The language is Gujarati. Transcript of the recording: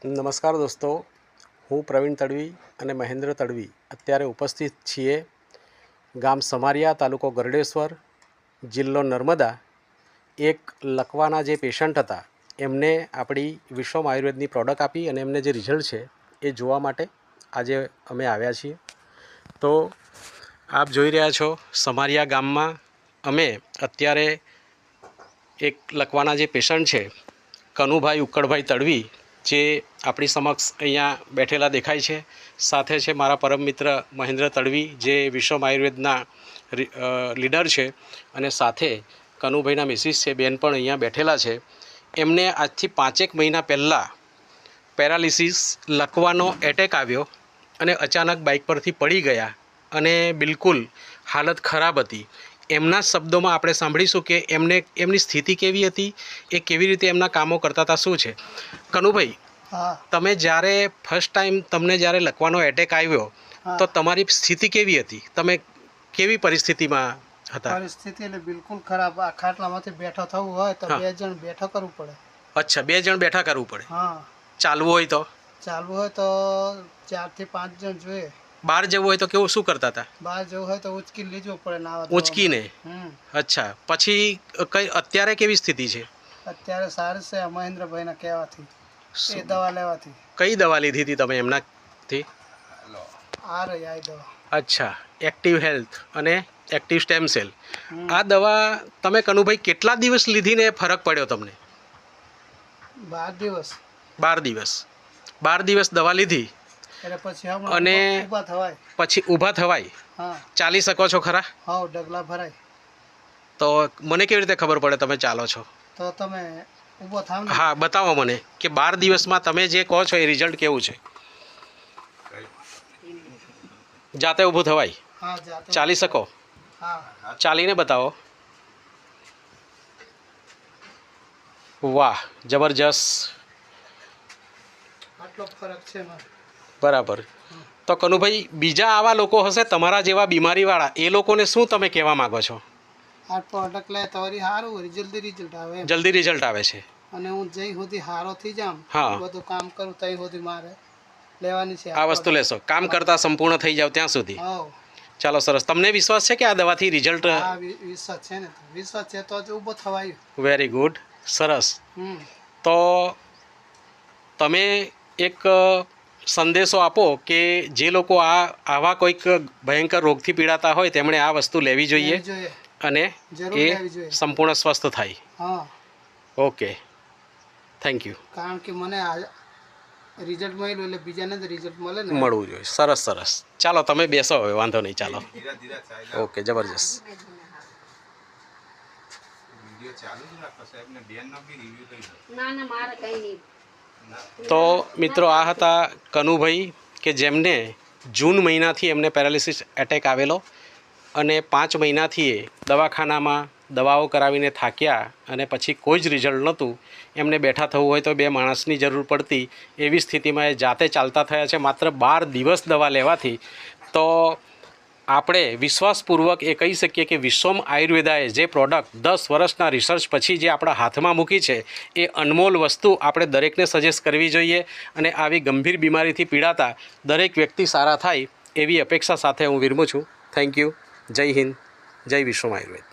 નમસ્કાર દોસ્તો, હું પ્રવીણ તડવી અને મહેન્દ્ર તડવી અત્યારે ઉપસ્થિત છીએ ગામ સમારિયા, તાલુકો ગરડેશ્વર, જિલ્લો નર્મદા. એક લકવાના જે પેશન્ટ હતા એમને આપણી વિશ્વમ આયુર્વેદની પ્રોડક્ટ આપી અને એમને જે રિઝલ્ટ છે એ જોવા માટે આજે અમે આવ્યા છીએ. તો આપ જોઈ રહ્યા છો સમારિયા ગામમાં અમે અત્યારે એક લકવાના જે પેશન્ટ છે કનુભાઈ ઉક્કડભાઈ તડવી જે આપણી સમક્ષ અહીંયા બેઠેલા દેખાય છે. સાથે છે મારા પરમ મિત્ર મહેન્દ્ર તડવી જે વિશ્વમ આયુર્વેદના લીડર છે, અને સાથે કનુભાઈના મિસિસ છે બેન પણ અહીંયા બેઠેલા છે. એમને આજથી 5 મહિના પહેલાં પેરાલિસિસ લકવાનો એટેક આવ્યો અને અચાનક બાઇક પરથી પડી ગયા અને બિલકુલ હાલત ખરાબ હતી. એમના શબ્દોમાં આપણે સાંભળીશું કે એમની સ્થિતિ કેવી હતી, એ કેવી રીતે એમના કામો કરતા હતા, શું છે. કનુભાઈ, તમે જ્યારે ફર્સ્ટ ટાઈમ તમને જ્યારે લકવાનો એટેક આવ્યો તો તમારી સ્થિતિ કેવી હતી? તમે કેવી પરિસ્થિતિમાં હતા? પરિસ્થિતિ એટલે બિલકુલ ખરાબ. આ ખાટલામાંથી બેઠો થવું હોય તો 2 જણ બેઠો કરવું પડે. અચ્છા, 2 જણ બેઠા કરવું પડે. હા. ચાલવું હોય તો 4 થી 5 જણ જોઈએ. બહાર જવું હોય તો કેવું શું કરતા હતા? બહાર જવું હોય તો ઉચકી લેજો પડે. ઉચકીને? અચ્છા. પછી અત્યારે કેવી સ્થિતિ છે? અત્યારે સારી છે મહેન્દ્રભાઈના કહેવાથી, એ દવા લેવાથી. કઈ દવા લીધી હતી તમે એમનાથી? આ રહી આ દવા. અચ્છા, એક્ટિવ હેલ્થ અને એક્ટિવ સ્ટેમ સેલ. આ દવા તમે કનુભાઈ કેટલા દિવસ લીધીને ફરક પડ્યો તમને? 12 દિવસ. 12 દિવસ દવા લીધી અને પછી ઊભા થવાય? ચાલી શકો છો ખરા? હા, ડગલા ભરાય. તો મને કેવી રીતે ખબર પડે તમે ચાલો છો? તો તમે ઊભો થાવ ને. હા, બતાવો મને કે 12 દિવસમાં તમે જે કહો છો એ રિઝલ્ટ કેવું છે. જાતે ઊભું થવાય? હા, જાતે ચાલી શકો? હા. ચાલીને બતાવો. વાહ, જબરજસ્ત. આટલો ફરક છે. બરાબર. તો કનુભાઈ, બીજા આવા લોકો હશે તમારા જેવા બીમારીવાળા, એ લોકોને શું તમે કહેવા માગો છો? આ પ્રોડક્ટ લે તો સારું, જલ્દી રિઝલ્ટ આવે. જલ્દી રિઝલ્ટ આવે છે. અને હું જઈ સુધી હારો થઈ જામ, બધું કામ કરું તઈ સુધી મારે લેવાની છે આ વસ્તુ. લેશો કામ કરતા સંપૂર્ણ થઈ જાવ ત્યાં સુધી? ચાલો, સરસ. તમને વિશ્વાસ છે કે આ દવાથી રિઝલ્ટ? વિશ્વાસ છે ને. વિશ્વાસ છે તો જ ઊભો થવાય. વેરી ગુડ, સરસ. તો તમે એક સંદેશો આપો કે જે લોકો આવા કોઈક ભયંકર રોગથી પીડાતા હોય તેમણે આ વસ્તુ લેવી જોઈએ અને એ સંપૂર્ણ સ્વસ્થ થાય. Okay, thank you. કારણ કે મને રિઝલ્ટ મળ્યું એટલે બીજાને જ રિઝલ્ટ મળે ને. મળવું જોઈએ. સરસ સરસ. ચાલો તમે બેસો હવે, વાંધો નહીં. ચાલો. ઓકે, જબરજસ્ત. તો મિત્રો, આ હતા કનુભાઈ કે જેમને જૂન મહિનાથી એમને પેરાલિસિસ એટેક આવેલો અને 5 મહિનાથી દવાખાનામાં દવાઓ કરાવીને થાક્યા અને પછી કોઈ જ રિઝલ્ટ નહોતું. એમને બેઠા થવું હોય તો 2 માણસની જરૂર પડતી, એવી સ્થિતિમાં એ જાતે ચાલતા થયા છે માત્ર 12 દિવસ દવા લેવાથી. તો આપણે વિશ્વાસપૂર્વક એ કહી શકીએ કે વિશ્વમ આયુર્વેદાએ જે પ્રોડક્ટ 10 વર્ષના રિસર્ચ પછી જે આપણા હાથમાં મૂકી છે એ અનમોલ વસ્તુ આપણે દરેકને સજેસ્ટ કરવી જોઈએ. અને આવી ગંભીર બીમારીથી પીડાતા દરેક વ્યક્તિ સારા થાય એવી અપેક્ષા સાથે હું વિરમું છું. Thank you. જય હિન્દ, જય વિશ્વમ આયુર્વેદ.